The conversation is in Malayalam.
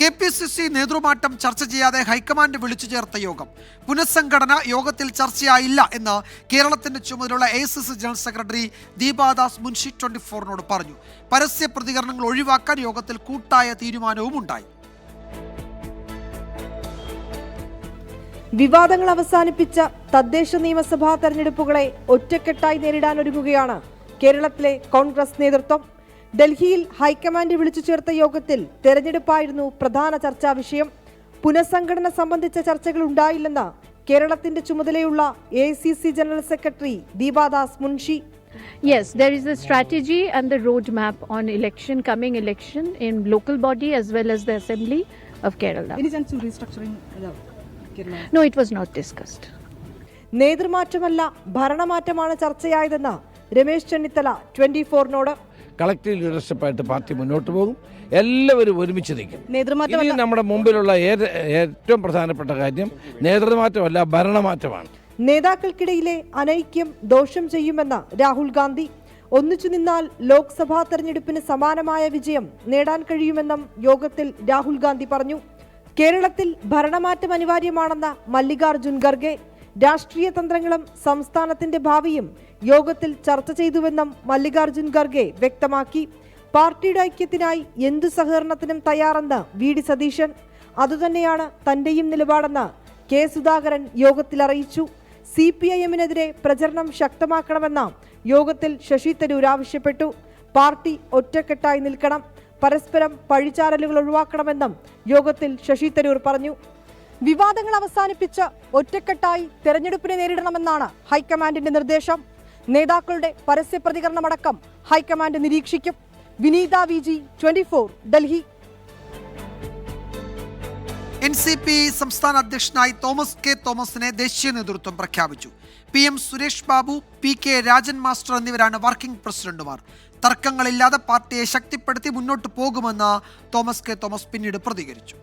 KPCC നേതൃമാറ്റം ചർച്ച ചെയ്യാതെ ഹൈക്കമാൻഡ് വിളിച്ചു ചേർത്ത യോഗം. പുനഃസംഘടന യോഗത്തിൽ ചർച്ചയായില്ല എന്ന് കേരളത്തിന്റെ ചുമതലയുള്ള AICC general secretary Deepa Das Munshi 24നോട് പറഞ്ഞു. പരസ്യ പ്രതികരണങ്ങൾ ഒഴിവാക്കാൻ യോഗത്തിൽ കൂട്ടായ തീരുമാനവും ഉണ്ടായി. വിവാദങ്ങൾ അവസാനിപ്പിച്ച തദ്ദേശ നിയമസഭാ തെരഞ്ഞെടുപ്പുകളെ ഒറ്റക്കെട്ടായി നേരിടാനൊരുങ്ങുകയാണ് കേരളത്തിലെ കോൺഗ്രസ് നേതൃത്വം. ഡൽഹിയിൽ ഹൈക്കമാൻഡ് വിളിച്ചു ചേർത്ത യോഗത്തിൽ തെരഞ്ഞെടുപ്പായിരുന്നു പ്രധാന ചർച്ചാ വിഷയം. പുനഃസംഘടന സംബന്ധിച്ച ചർച്ചകൾ ഉണ്ടായില്ലെന്ന് കേരളത്തിന്റെ ചുമതലയുള്ള AICC general secretary Deepa Das Munshi. Yes, there is a strategy and the roadmap on coming election in local body as well as the assembly of Kerala. Any chance to restructuring Kerala? No, it was not discussed. നേതൃമാറ്റമല്ല ഭരണമാറ്റമാണ് ചർച്ചയായതെന്ന് രമേശ് ചെന്നിത്തല 24നോട്. കളക്റ്റീവ് ലീഡർഷിപ്പായിട്ട് പാർട്ടി മുന്നോട്ട് പോകും. എല്ലാവരും ഒരുമിച്ച് നിൽക്കും. ഇനി നമ്മുടെ മുമ്പിലുള്ള ഏറ്റവും പ്രധാനപ്പെട്ട കാര്യം നേതൃമാറ്റമല്ല ഭരണമാറ്റമാണ്. നേതാക്കൾക്കിടയിലെ അനൈക്യം ദോഷം ചെയ്യുമെന്ന് രാഹുൽ ഗാന്ധി. ഒന്നിച്ചു നിന്നാൽ ലോക്സഭാ തെരഞ്ഞെടുപ്പിന് സമാനമായ വിജയം നേടാൻ കഴിയുമെന്നും യോഗത്തിൽ രാഹുൽ ഗാന്ധി പറഞ്ഞു. കേരളത്തിൽ ഭരണമാറ്റം അനിവാര്യമാണെന്ന മല്ലികാർജുൻ ഖർഗെ. രാഷ്ട്രീയ തന്ത്രങ്ങളും സംസ്ഥാനത്തിന്റെ ഭാവിയും യോഗത്തിൽ ചർച്ച ചെയ്തുവെന്നും മല്ലികാർജുൻ ഖർഗെ വ്യക്തമാക്കി. പാർട്ടിയുടെ ഐക്യത്തിനായി എന്തു സഹകരണത്തിനും തയ്യാറെന്ന് VD സതീശൻ. അതുതന്നെയാണ് തന്റെയും നിലപാടെന്ന് K സുധാകരൻ യോഗത്തിൽ അറിയിച്ചു. CPIM-നെതിരെ പ്രചരണം ശക്തമാക്കണമെന്ന് യോഗത്തിൽ ശശി തരൂർ ആവശ്യപ്പെട്ടു. പാർട്ടി ഒറ്റക്കെട്ടായി നിൽക്കണം, പരസ്പരം പഴിചാരലുകൾ ഒഴിവാക്കണമെന്നും യോഗത്തിൽ ശശി തരൂർ പറഞ്ഞു. വിവാദങ്ങൾ അവസാനിപ്പിച്ച് ഒറ്റക്കെട്ടായി തെരഞ്ഞെടുപ്പിനെ നേരിടണമെന്നാണ് ഹൈക്കമാൻഡിന്റെ നിർദ്ദേശം. നേതാക്കളുടെ പരസ്യ പ്രതികരണമടക്കം ഹൈക്കമാൻഡ് നിരീക്ഷിക്കും. വിനീത VG 24 ഡൽഹി. NCP സംസ്ഥാന അധ്യക്ഷനായി തോമസ് K തോമസിനെ ദേശീയ നേതൃത്വം പ്രഖ്യാപിച്ചു. PM Suresh Babu, PK Rajan master എന്നിവരാണ് വർക്കിംഗ് പ്രസിഡന്റുമാർ. തർക്കങ്ങളില്ലാതെ പാർട്ടിയെ ശക്തിപ്പെടുത്തി മുന്നോട്ട് പോകുമെന്ന് തോമസ് K തോമസ് പിന്നീട് പ്രതികരിച്ചു.